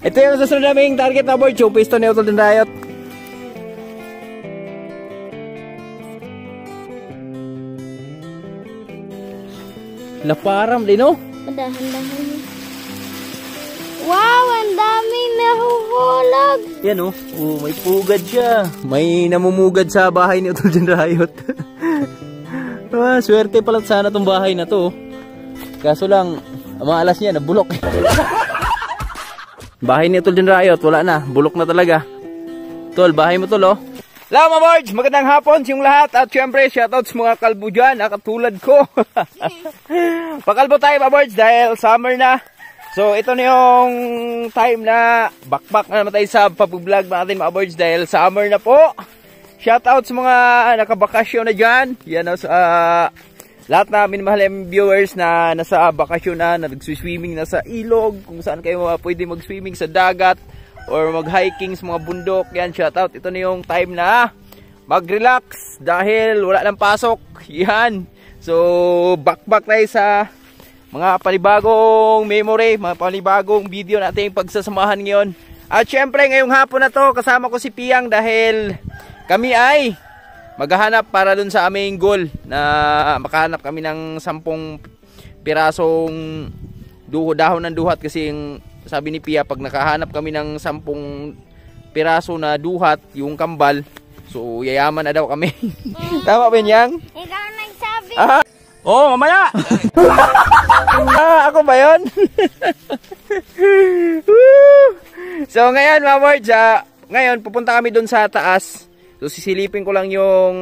Ito yung susunod naming target na board. Yung piston ni Utol Riot. Laparam din, no? Dahan-dahan. Wow, ang daming nahuhulog. Yan, oh. Oh, may pugad siya. May namumugad sa bahay ni Utol Riot. Swerte pala sana tong bahay na to. Kaso lang, ang mga alas niya, nabulok. Bahay ni Utol Riot, wala na. Bulok na talaga. Tol, bahay mo tol, oh. Hello mga boards, magandang hapon sa inyong lahat. At syempre, shoutout sa mga kalbo dyan, katulad ko. Pakalbo tayo mga boards dahil summer na. So, ito na yung time na bakbak na naman tayo sa pag-vlog natin mga boards dahil summer na po. Shoutout sa mga nakabakasyon na dyan. Yan sa lahat na minamahaling viewers na nasa bakasyon na nag-swimming na sa ilog, kung saan kayo pwede mag-swimming sa dagat or mag-hiking sa mga bundok. Yan, shoutout. Ito na yung time na mag-relax dahil wala nang pasok. Yan. So, bakbak tayo sa mga panibagong memory, mga panibagong video natin pagsasamahan ngayon. At syempre, ngayong hapon na to, kasama ko si Piang dahil kami ay maghahanap para dun sa aming goal na makahanap kami ng 10 pirasong dahon ng duhat kasi yung sabi ni Pia pag nakahanap kami ng 10 piraso na duhat yung kambal, so yayaman na daw kami. Tama ba yan? Ikaw nagsabi. Oh, mamaya. Ako ba yun? So ngayon mga boards, ngayon pupunta kami dun sa taas. So sisilipin ko lang yung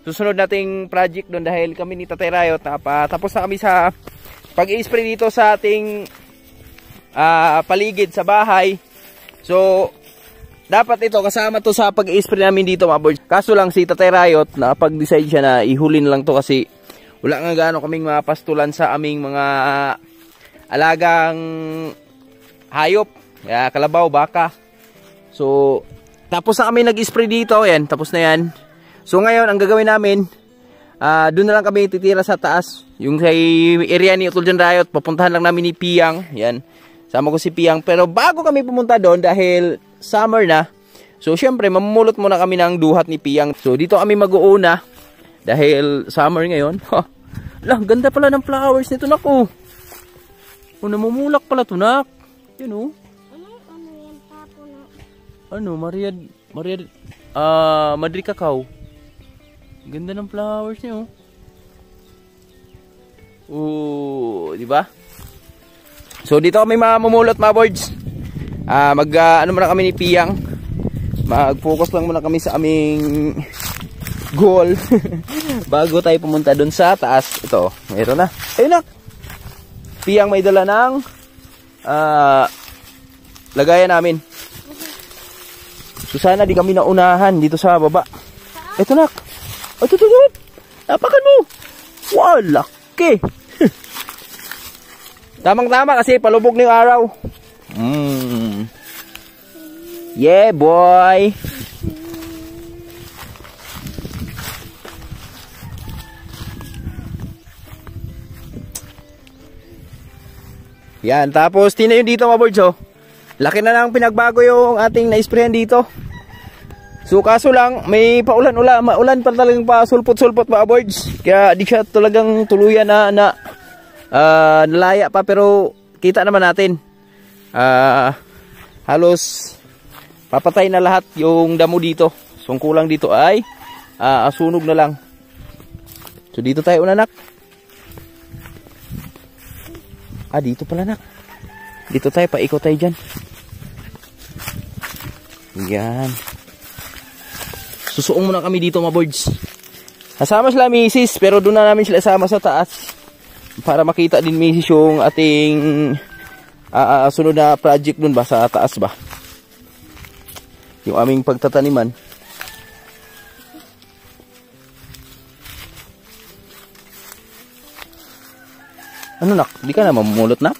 susunod nating project doon dahil kami ni Tatay Riot tapos na kami sa pag-i-spray dito sa ating paligid sa bahay. So dapat ito kasama to sa pag-i-spray namin dito mga boards. Kaso lang si Tatay Riot na pag-decide siya na ihuli na lang to kasi wala nga gaano kaming mapastulan sa aming mga alagang hayop, kalabaw, baka. So tapos na kami nag-spray dito, yan, tapos na yan. So ngayon, ang gagawin namin, doon na lang kami titira sa taas. Yung sa area ni Utol Riot, papuntahan lang namin ni Piang, yan. Sama ko si Piang, pero bago kami pumunta doon, dahil summer na, so syempre, mamumulot muna kami ng duhat ni Piang. So dito kami mag-uuna, dahil summer ngayon. Lah, ganda pala ng flowers nito, naku. Oh, namumulak pala ito, nak. Yan, oh. Ano, Madrid Cacao. Ganda ng flowers niya, oh. Oh, di ba? So dito kami mamumulot mga boards. Ano muna kami ni Piang. Mag-focus lang muna kami sa aming goal bago tayo pumunta doon sa taas. Ito, mayroon na. Ayun na. Piang may dala ng lagayan namin. So sana di kami naunahan dito sa baba. Ito nak. Ito. Napakan mo. Wow, laki. Tamang-tama kasi palubog na yung araw. Yeah, boy. Yan, tapos tingnan yung dito mga boards, oh. Laki na lang pinagbago yung ating na-sprayan dito. So kaso lang may maulan pa talagang pa sulpot-sulpot mga boards. Kaya di siya talagang tuluyan na nalaya pa, pero kita naman natin. Halos papatay na lahat yung damo dito. So ang kulang dito ay sunog na lang. So dito tayo una, nak. Dito pala, nak. Dito tayo, paikot tayo dyan. Yan. Susuong muna kami dito mga boards. Kasama sila misis, pero doon na namin sila sama sa taas. Para makita din misis yung ating sunod na project doon ba, sa taas ba. Yung aming pagtataniman. Ano, nak? Di ka na mamumulot, nak?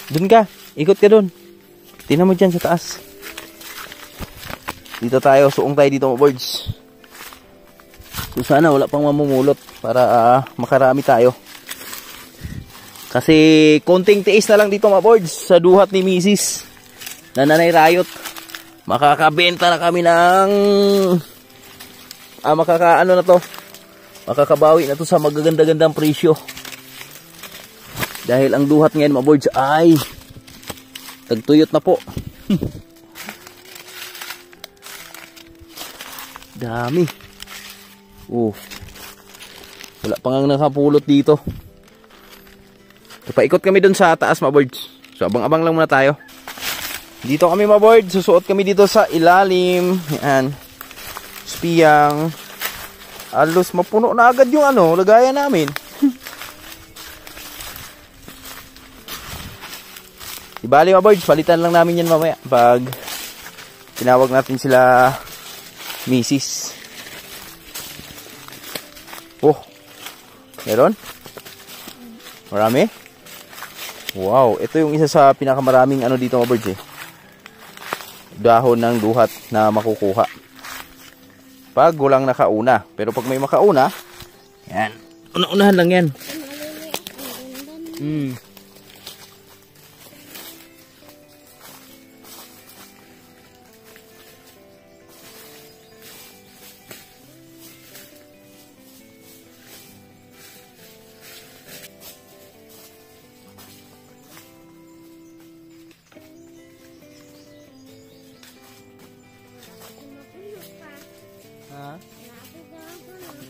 Doon ka. Ikot ka doon. Tingnan mo dyan sa taas. Dito tayo. Suong tayo dito mga boards. So sana wala pang mamumulot para makarami tayo. Kasi konting tiis na lang dito mga boards sa duhat ni Mrs. na Nanay Rayot. Makakabenta na kami ng makakaano na to. Makakabawi na to sa magaganda-gandang presyo. Dahil ang duhat ngayon mga boards ay tagtuyot na po. Dami. Wala pa nga nakapulot dito. Paikot kami dun sa taas mga boards. So abang-abang lang muna tayo. Dito kami mga boards. Susuot kami dito sa ilalim. Yan. Spiyang. Alos mapuno na agad yung lagayan namin. Ibali mga boards. Palitan lang namin yan mamaya. Pag tinawag natin sila Mrs. Meron? Marami? Wow, ito yung isa sa pinakamaraming dito mga birds dahon ng duhat na makukuha. Pag walang nakauna. Pero pag may makauna, yan. Una-unahan lang yan.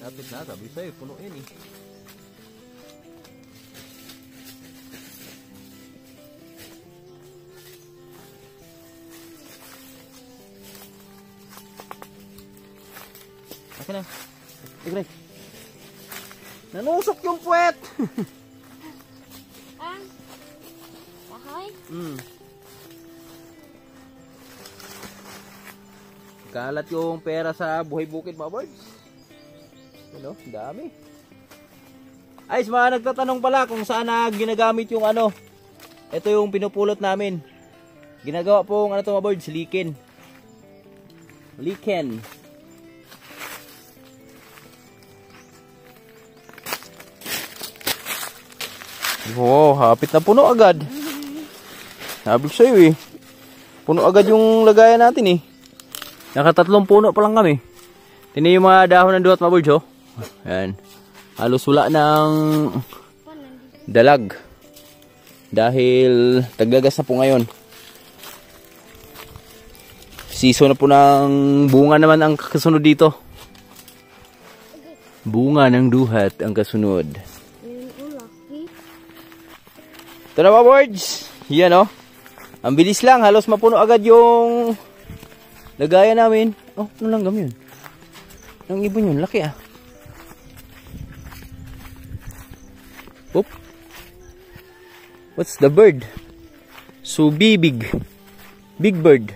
Lapit na, sabi sa'yo, punuin eh. Akin na. Igray. Nanusok yung puwet! Bahay? Kalat yung pera sa buhay bukid mga boys. Dami. Ay, mga nagtatanong pala kung saan ginagamit yung ito yung pinupulot namin. Ginagawa pong to mga boards, liken. Wow, hapit na puno agad. Sabi ko sa'yo eh. Puno agad yung lagayan natin eh. Nakatatlong puno pa lang kami. Tingnan yung mga dahon ng duhat mga boards Ayan. Halos wala ng dalag. Dahil taglagas na po ngayon. Season na po ng bunga naman ang kasunod dito. Bunga ng duhat ang kasunod. Ito na mga boards. Yan Ang bilis lang. Halos mapuno agad yung lagayan namin. Ano langgam yun? Ang ibon yun. Laki Oop. What's the bird? Subi big. Big bird.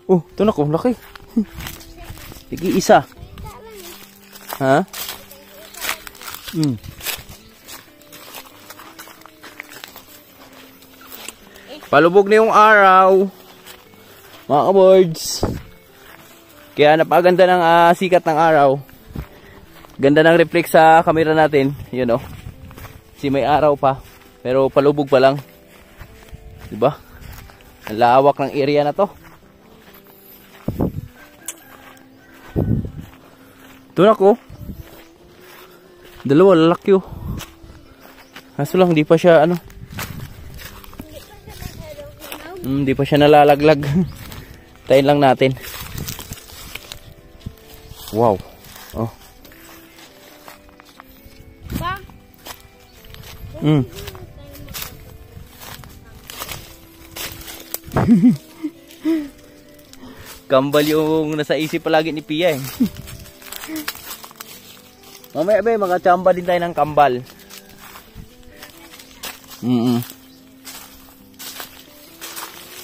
Ito na ko. Laki. Sige, isa. Ha? Palubog na yung araw. Mga ka-boards. Kaya napaganda ng sikat ng araw. Ganda ng reflect sa camera natin. Yun Kasi may araw pa. Pero palubog pa lang. Diba? Ang lawak ng area na to. Ito na ko. Dalawa lalaki Kaso lang hindi pa siya hindi pa siya nalalaglag. Tayin lang natin. Wow. Kambal yung nasa isip palagi ni Pia Mamaya ba, makachamba din tayo ng kambal.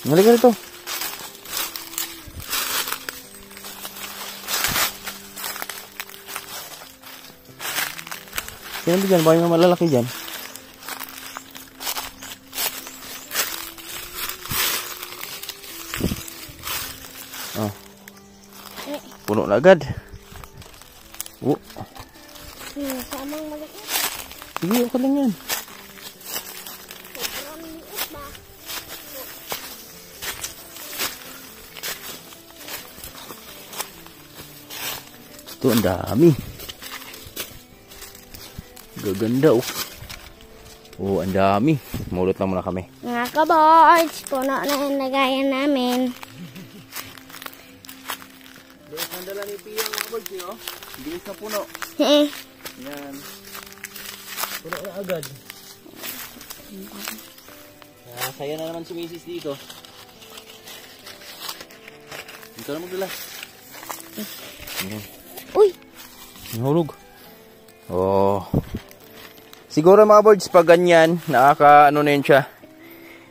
Halika nito. Sino ba dyan? Baka yung malalaki dyan. Puno na agad. Oh. Samang maliit. Sige, okay lang yan. Sobrang liit ba? Ito, ang dami. Gaganda, oh. Oh, ang dami. Mulot na muna kami. Mga kabords, puno na yung lagayan namin. Bilis ng dala ni Pia, mga birds, oh. Bilis na puno. Yan. Puno na agad. Saya na naman si Mrs. dito. Dito na magdala. Uy! Nahulog. Oh. Siguro mga birds, pag ganyan, ano na yun siya.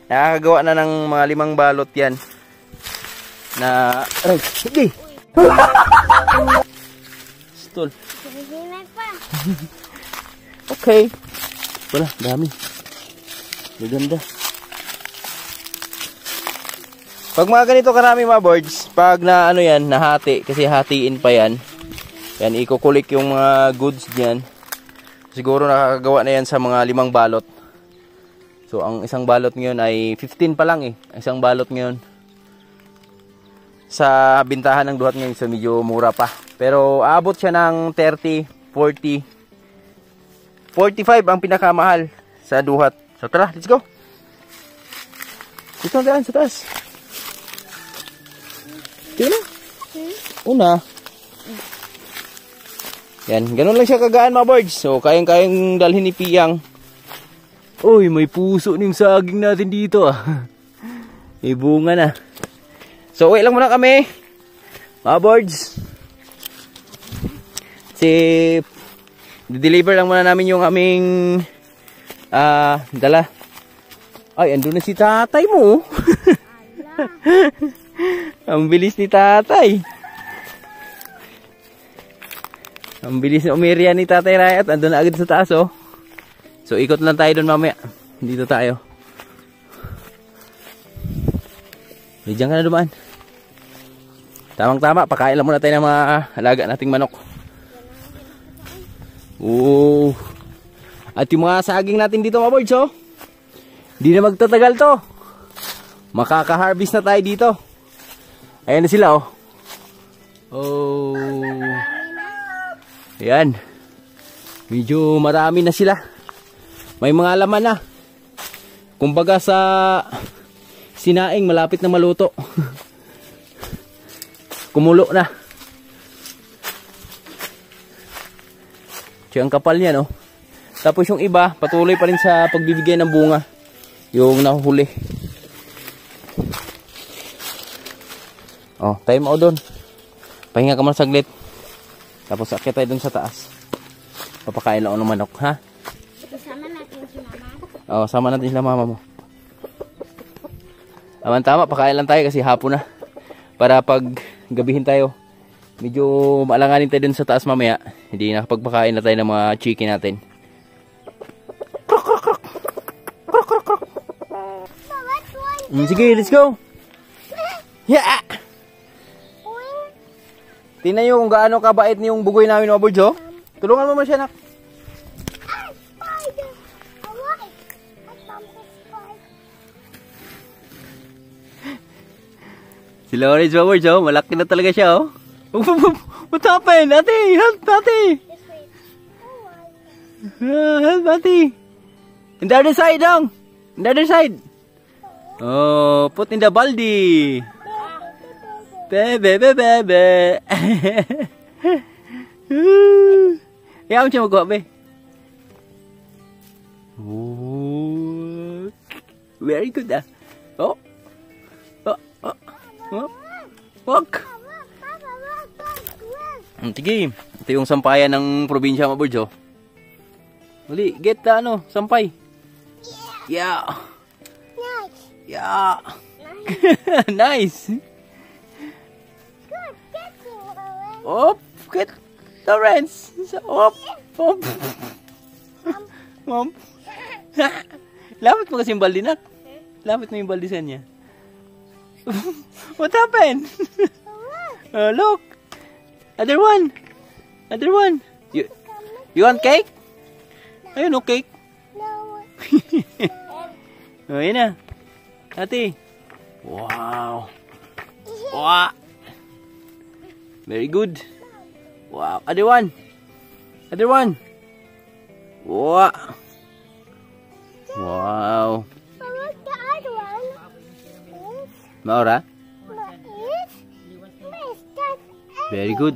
Nakakagawa na ng mga 5 balot yan. Na, aray, hindi! Stol. Hinay pa. Okay. Wala, dami. Maganda. Pag mga ganito karami mga birds, pag na ano yan, nahati, kasi hatiin pa yan. Yan, ikukulik yung mga goods dyan. Siguro nakakagawa na yan sa mga 5 balot. So, ang isang balot ngayon ay 15 pa lang eh. Isang balot ngayon. Sa bintahan ng duhat ngayon, so medyo mura pa. Pero, aabot siya ng 30, 40, 45 ang pinakamahal sa duhat. So, tara, let's go. Dito na sa taas. Dito na. Una. Yan, ganun lang siya kagaan mga birds. So, kayang-kayang dalhin ni Piyang. Uy, may puso ng saging natin dito ah. May bunga na. So, uwi lang muna kami. Mga birds. Deliver lang muna namin yung aming dala. Ay, andun na si tatay mo. Ang bilis ni tatay. Ang bilis na umirya ni Tatay Rayat. Andun na agad sa taas, oh. So, ikot lang tayo doon mamaya. Dito tayo. Diyan ka na dumaan. Tamang-tama. Pakain lang muna tayo ng mga alaga nating manok. Oo. At yung mga saging natin dito, mga birds, oh. Hindi na magtatagal to. Makaka-harvest na tayo dito. Ayan na sila, oh. Oh. Ayan. Medyo marami na sila. May mga laman na. Kumbaga sa sinaing, malapit na maluto. Kumulo na. Siya ang kapal niya, no? Tapos yung iba, patuloy pa rin sa pagbibigay ng bunga. Yung nahuhuli. Oh, tayo mo doon. Pahinga ka muna saglit. Tapos akit tayo dun sa taas. Papakain lang ako ng manok, ha? Kasama natin si mama. Oo, sama natin sila mama mo. Tama, pakain lang tayo kasi hapon na. Para pag gabihin tayo, medyo maalanganin tayo dun sa taas mamaya. Hindi nakapagpakain na tayo ng mga chicken natin. Sige, let's go! Yeah! Tingnan nyo kung gaano kabait yung bugoy namin mga birds, oh. Tulungan mo man siya, nak. Si Lawrence mga birds, oh. Malaki na talaga siya, oh. What happened? Ate, help, ate. Help, ate. In the other side, dong. In the other side. Oh, put in the baldi. Bebe, bebe, bebe. Kaya mo siya magawa, be. Oh, very good, ah. Oh. Oh, oh. Oh. Walk. Sige. Ito yung sampayan ng probinsya, mga birds, oh. Uli, get the, sampay. Yeah. Yeah. Nice. Op, get Lawrence. Op, op. Mom. Lapit mo kasi yung baldi, nak. Lapit mo yung baldi sa niya. What happened? Look. Other one. Other one. You want cake? Ayun, no cake. Oh, yun na. Ate. Wow. Wow. Very good. Wow. Other one. Other one. Wow. Wow. Maura? Very good.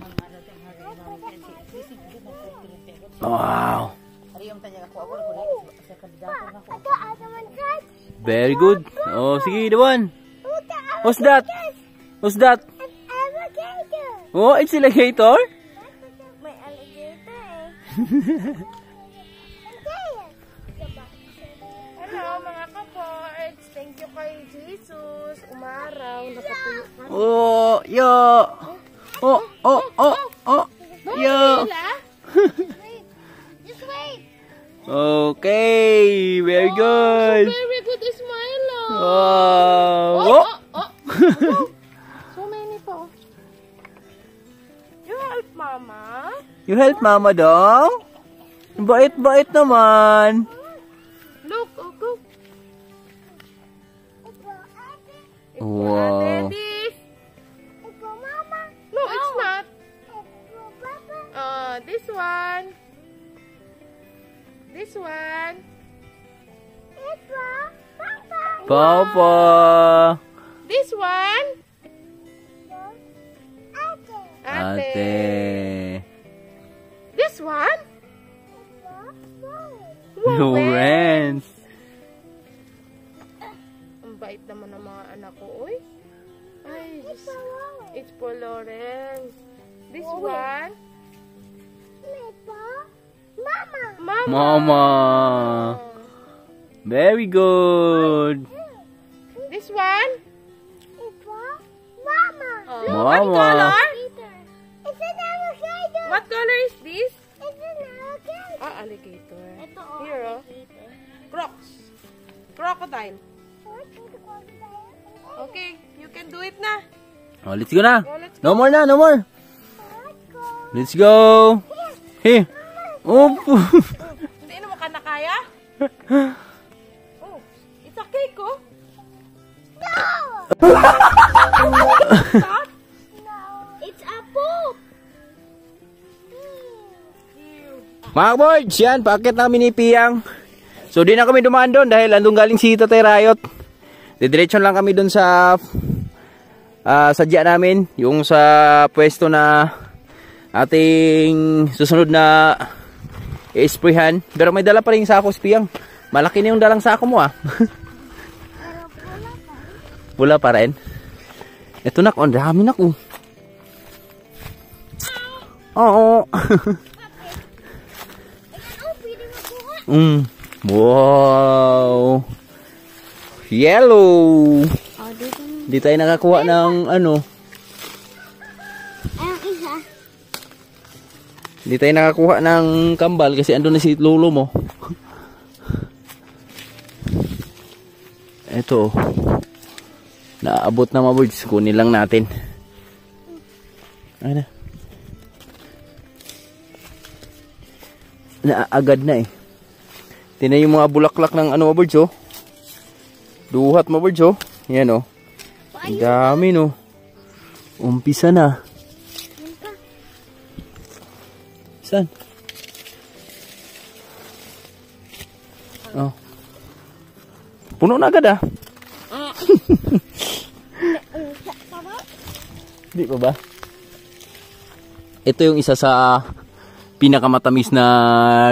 Wow. Very good. Oh, sige, the one. What's that? What's that? Oh, it's alligator? May alligator Hello mga kapords. Thank you kay Jesus. Umaraw. Nakatuyo ka. Oh, yo. Oh, oh, oh, oh. Yo. Just wait. Okay, very good. Very good smile. Wow. Oh. So many po. You help mama. You help mama dong? Bait-bait naman. Look, look. Wow. This. Ito, Mama. No, it's not. Ito, Papa. This one. This one. Ito, Papa. Papa. This one. Ate. Ate. This one. Lawrence. Ang bait naman ng mga anak ko, oy. Ay, it's for Lawrence. This one. Ito, Mama. Mama. Mama. Very good. This one. Ito, Mama. What Mama. color? It's an alligator. What color is this? It's an alligator. Ah, alligator. Ito, Here, oh. Crocs. Crocodile. Okay, you can do it na. Oh, let's go na. Oh, let's No more na, no more. Let's go. Hey. Oh. Hindi naman ka na kaya? Oh, it's a cake, oh. Stop. It's a poop. Mga boys, yan, paakit namin ni Piyang. So, di na kami dumaan doon dahil andun galing si Tatay Riot. Didiretso lang kami doon sa sadya namin, yung sa pwesto na ating susunod na i-sprayhan. Pero may dala pa rin sako si Piyang. Malaki na yung dalang sako mo ah. Pula pa rin. Ito nak, ang dami nak oh. Oo. Wow. Yellow. Di tayo nakakuha ng ano. Ang isa. Di tayo nakakuha ng kambal kasi andun na si lolo mo. Ito. Naabot na mga birds. Kunin lang natin. Ano? Naagad na eh. Tingnan yung mga bulaklak ng ano mga birds oh. Duhat mga birds oh. Yan oh. Ang dami no. Umpisa na. Saan? Oh. Puno na agad ah. Di pa ba? Ito yung isa sa pinakamatamis na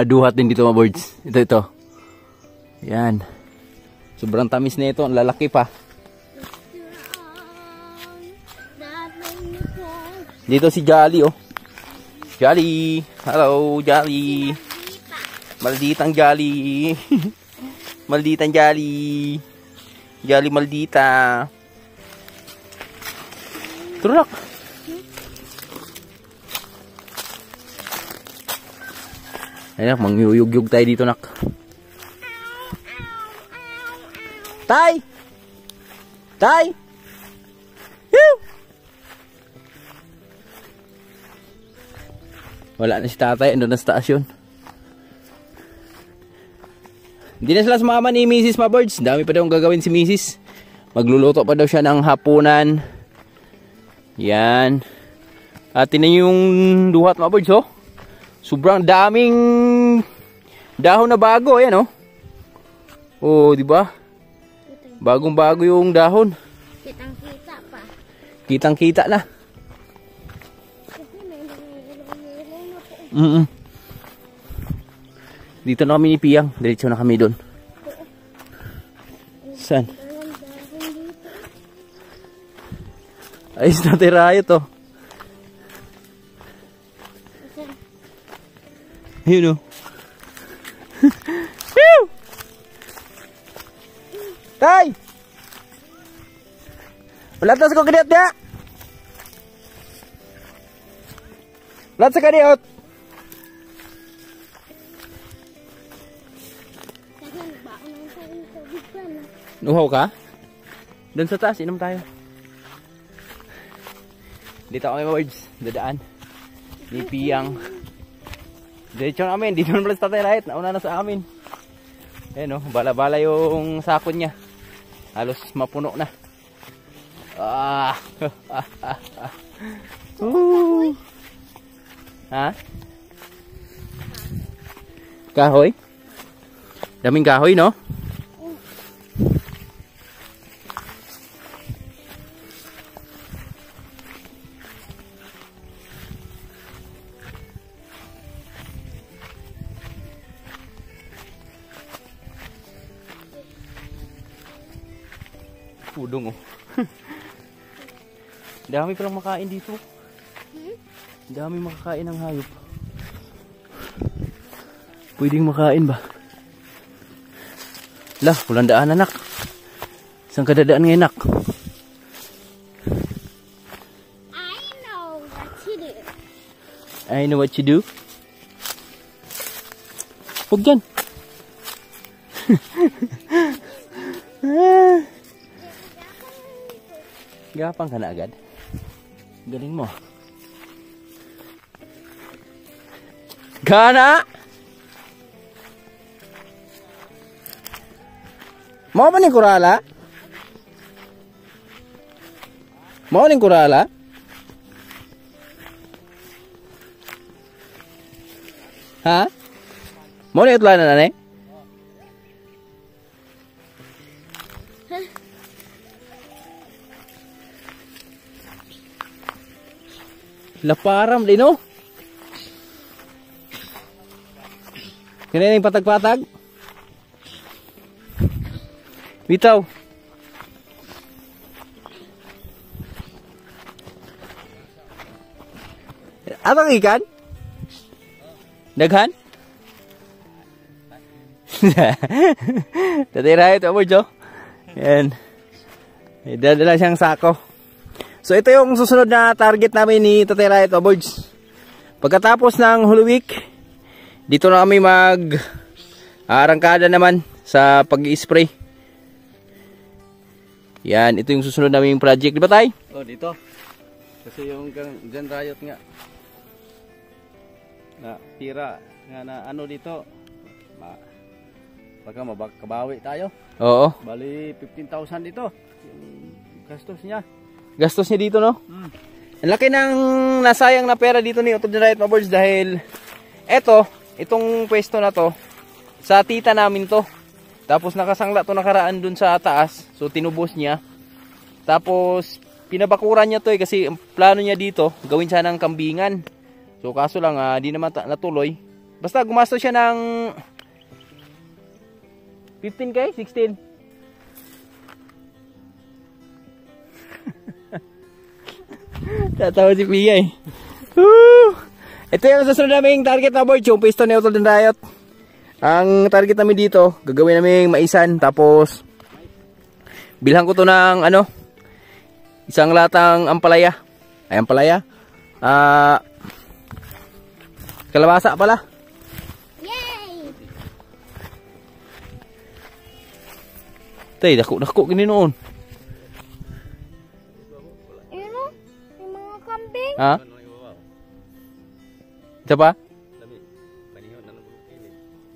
duhat din dito mga birds. Ito. Yan. Sobrang tamis na ito. Ang lalaki pa. Dito si Jolly oh. Jolly. Hello Jolly. Malditang Jolly. Malditang Jolly. Jolly maldita. Turak. Ayan, mangyuyug-yug tayo dito nak. Tay! Tay! Woo! Wala na si tatay, andun na sa taas yun. Hindi na sila sumama ni Mrs. Mabards. Dami pa daw gagawin si Mrs. Magluluto pa daw siya ng hapunan. Yan. At tinan yung duhat, Mabards, oh. Sobrang daming dahon na bago, ayan, oh. Oh, di ba? Bagong-bago yung dahon. Kitang-kita pa. Kitang-kita na. Dito na kami ni Piyang. Diretso na kami doon. Saan? Ayos na tirayo to. Yun, oh. Tay! Wala tas ko kadiot niya! Wala sa kadiot! Nuhaw ka? Doon sa taas, inom tayo. Dito kami, Mabards. Dadaan. Ni Piyang. Diretso na amin. Dito na pala sa Tatay Rahit. Nauna na sa amin. Ayan, oh. Bala-bala yung sako niya. Halos mapuno na. Ah! Ha? Kahoy? Daming kahoy, no? Pudong, oh. Dami palang makain dito. Dami makakain ng hayop. Pwedeng makain ba? Lah, pulang daan, anak. Saan ka dadaan ngayon, anak? I know what to do. I know what you do. Huwag dyan. Gapang ka na agad. Galing mo. Gana! Mau ba ni kurala? Mau ni kurala? Ha? Mau ni utlan na nanay? Laparam din, oh. Kaya yung patag-patag. Bitaw. Atong ikan? Daghan? Tatira ito, Mabards, oh. Yan. Dadala siyang sako. So ito yung susunod na target namin ni Tatay Rahit, Mabards. Pagkatapos ng Holy Week, dito na kami mag-arangkada naman sa pag-i-spray. Yan, ito yung susunod naming project, di ba, Tay? Oh, dito. Kasi yung dyan riot nga. Na tira nga na ano dito. Baka makabawi tayo. Oo. Bali 15,000 dito. Yung gastos niya. Gastos niya dito, no? Ang laki ng nasayang na pera dito ni Tatay Rahit, Mabards, dahil itong pwesto na to, sa tita namin to. Tapos nakasangla to nakaraan dun sa taas. So tinubos niya. Tapos pinabakuran niya to kasi ang plano niya dito, gawin siya ng kambingan. So kaso lang, di naman natuloy. Basta gumastos siya ng 15K? 16? Tatawa si Pia, eh. Ito yung susunod naming target, Mabards, yung pwesto ni Utol ng Riot. Ang target namin dito, gagawin namin maisan, tapos bilhan ko to ng isang latang ampalaya. Ay, ampalaya. Kalabasa pala. Yay! Tay, dako gini noon. Yung mga kambing. Ha? Isa pa?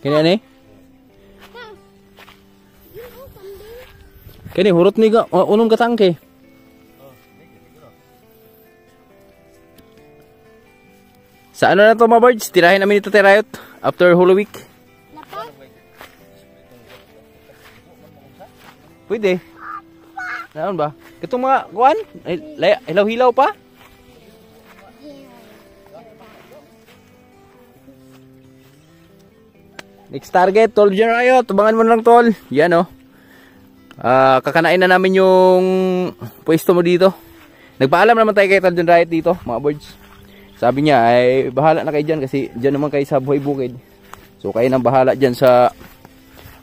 Kini ani? Kini hurot ni ga unong katangke. Sa ano na to mga birds? Tirahin namin ito tirayot after Holy Week. Pwede. Naon ba? Katong mga kuan? Hilaw-hilaw pa? Next target, tol dyan kayo. Tubangan mo na lang, tol. Yan, oh. Kakanain na namin yung pwesto mo dito. Nagpaalam naman tayo kay Tol John Riot dito, mga birds. Sabi niya, ay bahala na kayo dyan kasi dyan naman kayo sa buhay bukid. So, kayo nang bahala dyan sa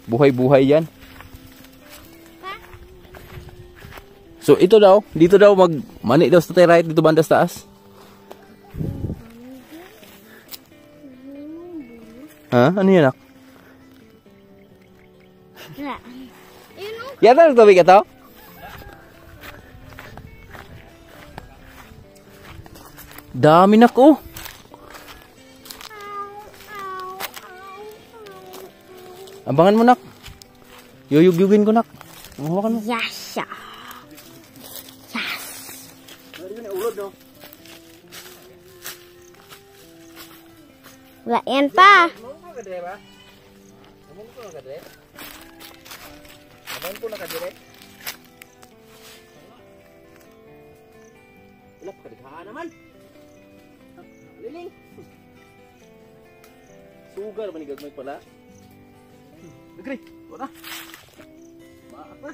buhay-buhay yan. So, ito daw, dito daw magmani daw sa Tol Riot dito banda sa taas. Ha? Ano yan, ak? Yata nagtubig ito? Dami na ko. Abangan mo, nak. Yuyug-yugin ko, nak. Hawakan mo. Yes. Yes. Wala yan pa. Abang po nakadire. Ulap ka dikhaan naman. Liling. Sugar man igagmay pala. Agri, wala. Maak na.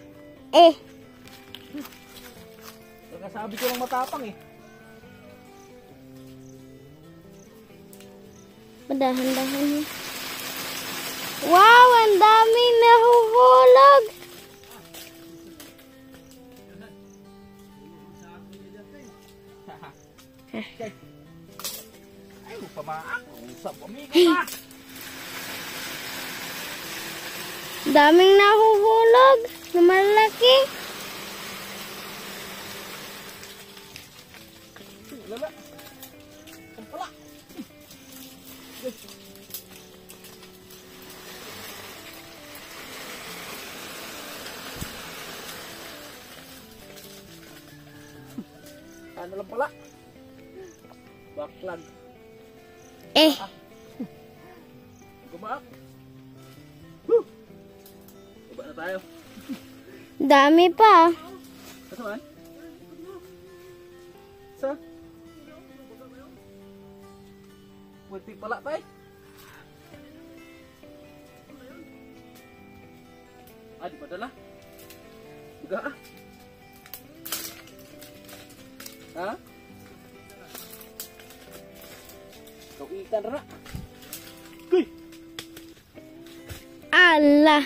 Nakasabi ko lang matapang eh. Padahan-dahan. Wow, ang daming nahuhulog. Ay, pamaak. Sa pamiga pa. Daming nahuhulog na malaki. Lala. Pala. Ano lang pala? Baklag. Gumaak. Iba na tayo. Dami pa. Kasaan? Sa? Pwede pala tayo. Di padala. Juga ah. Ha? Kau ikan ra. Kuy. Allah.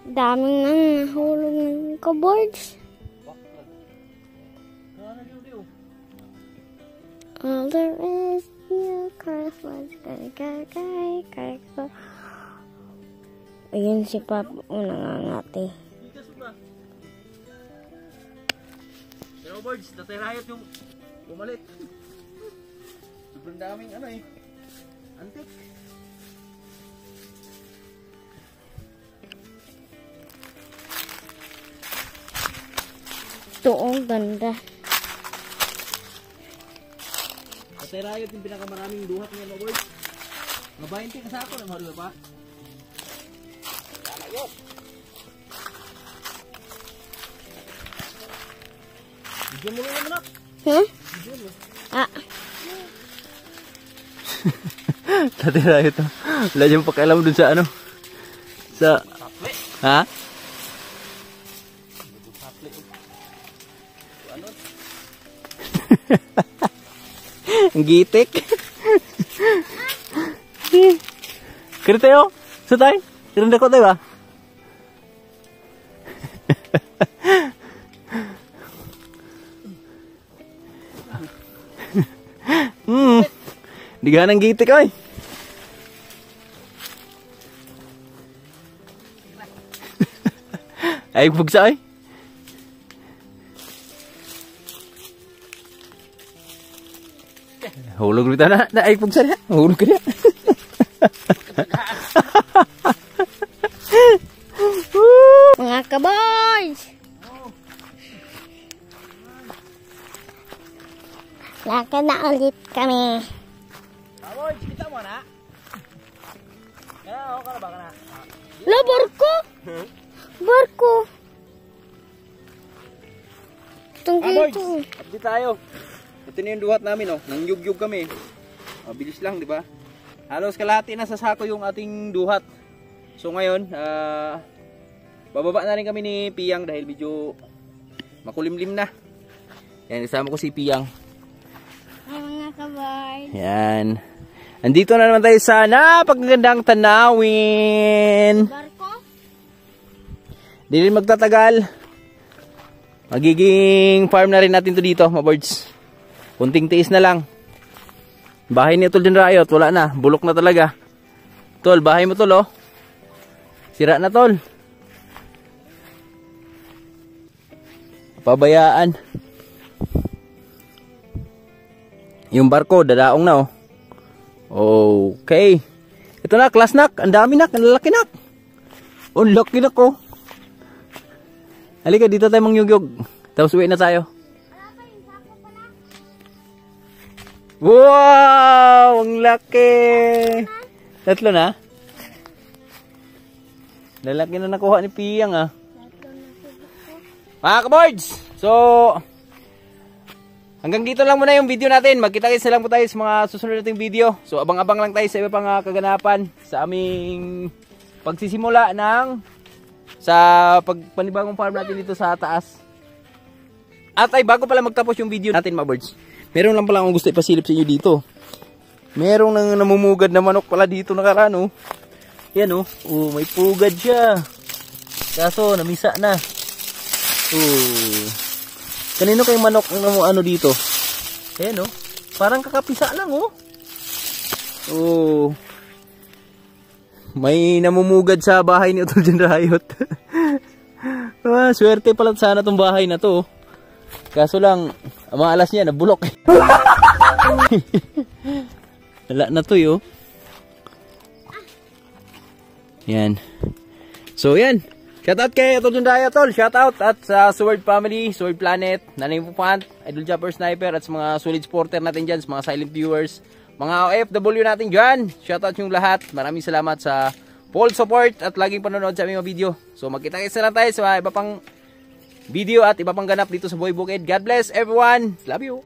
Daming nang nahulog ng cupboards. All there is you Christmas. Ayun si Papa nangangati. Pero birds, natirayot yung umalit. Sobrang daming ano eh. Antik. Ito ang ganda. Natirayot yung pinakamaraming duhat niya mga birds. Mabahinti ka sa ako na mahal pa. Nalayot. Bigyan mo naman anak. Bigyan mo. Natirayot to. Wala dyan pakialam dun sa ano. Sa... Ha? Ang gitik. Kira tayo? Sa tayo? Kiranda ko tayo ba? Di ganang gitik ay. Ay bugsa ay. Hulog rito na. Naipog sa na. Hulog ka na. Mga kaboys! Lakad na ulit kami. Kaboys, kita mo na. Kana, ako ka na ba ka na? Lo, barko! Barko! Itong Kaboys, dito. update tayo. Ito na yung duhat namin, oh. Nang yugyug kami. Bilis lang, di ba? Halos kalahati na sa sako yung ating duhat. So ngayon, bababa na rin kami ni Piyang dahil medyo makulimlim na. Yan, isama ko si Piyang. Ay, mga kaboys. Yan. Andito na naman tayo sa napakagandang tanawin. Barko? Di rin magtatagal. Magiging farm na rin natin to dito, mga birds. Kunting tiis na lang. Bahay ni Tol din Riot, wala na. Bulok na talaga. Tol, bahay mo Tol, oh. Sira na Tol. Pabayaan. Yung barko, dadaong na, oh. Okay. Ito na, class nak. Ang dami nak, ang lalaki nak. Oh, laki nak, oh. Halika, dito tayo mangyugyog. Tapos uwi na tayo. Wow! Ang laki! Tatlo na? Lalaki na nakuha ni Piyang, ah. Mga kaboards! So, hanggang dito lang muna yung video natin. Magkita-kits na lang po tayo sa mga susunod nating video. So, abang-abang lang tayo sa iba pang kaganapan sa aming pagsisimula ng sa pagpanibagong farm natin dito sa taas. At ay, bago pala magtapos yung video natin, mga birds, meron lang pala akong gusto ipasilip sa inyo dito. Merong nang namumugad na manok pala dito nakaraan, oh. Yan, oh. Oh, may pugad siya. Kaso, namisa na. Oh. Kanino kayong manok ang ano dito? Ayan, oh. Parang kakapisa lang, oh. Oh. May namumugad sa bahay ni Utol Jan Riot. Swerte pala sana tong bahay na to, oh. Kaso lang, ang mga alas niya, nabulok. Wala na to, yo. Yan. So, yan. Shoutout kay Utol Jan Riot, tol. Shoutout at sa Sword Family, Sword Planet, Nanay Pupant, Idol Japper Sniper, at sa mga solid supporter natin dyan, sa mga silent viewers, mga OFW natin dyan. Shoutout yung lahat. Maraming salamat sa full support at laging panonood sa aming mga video. So, magkita-kits na lang tayo sa iba pang video at iba pang ganap dito sa Boy Bukid. God bless everyone. Love you.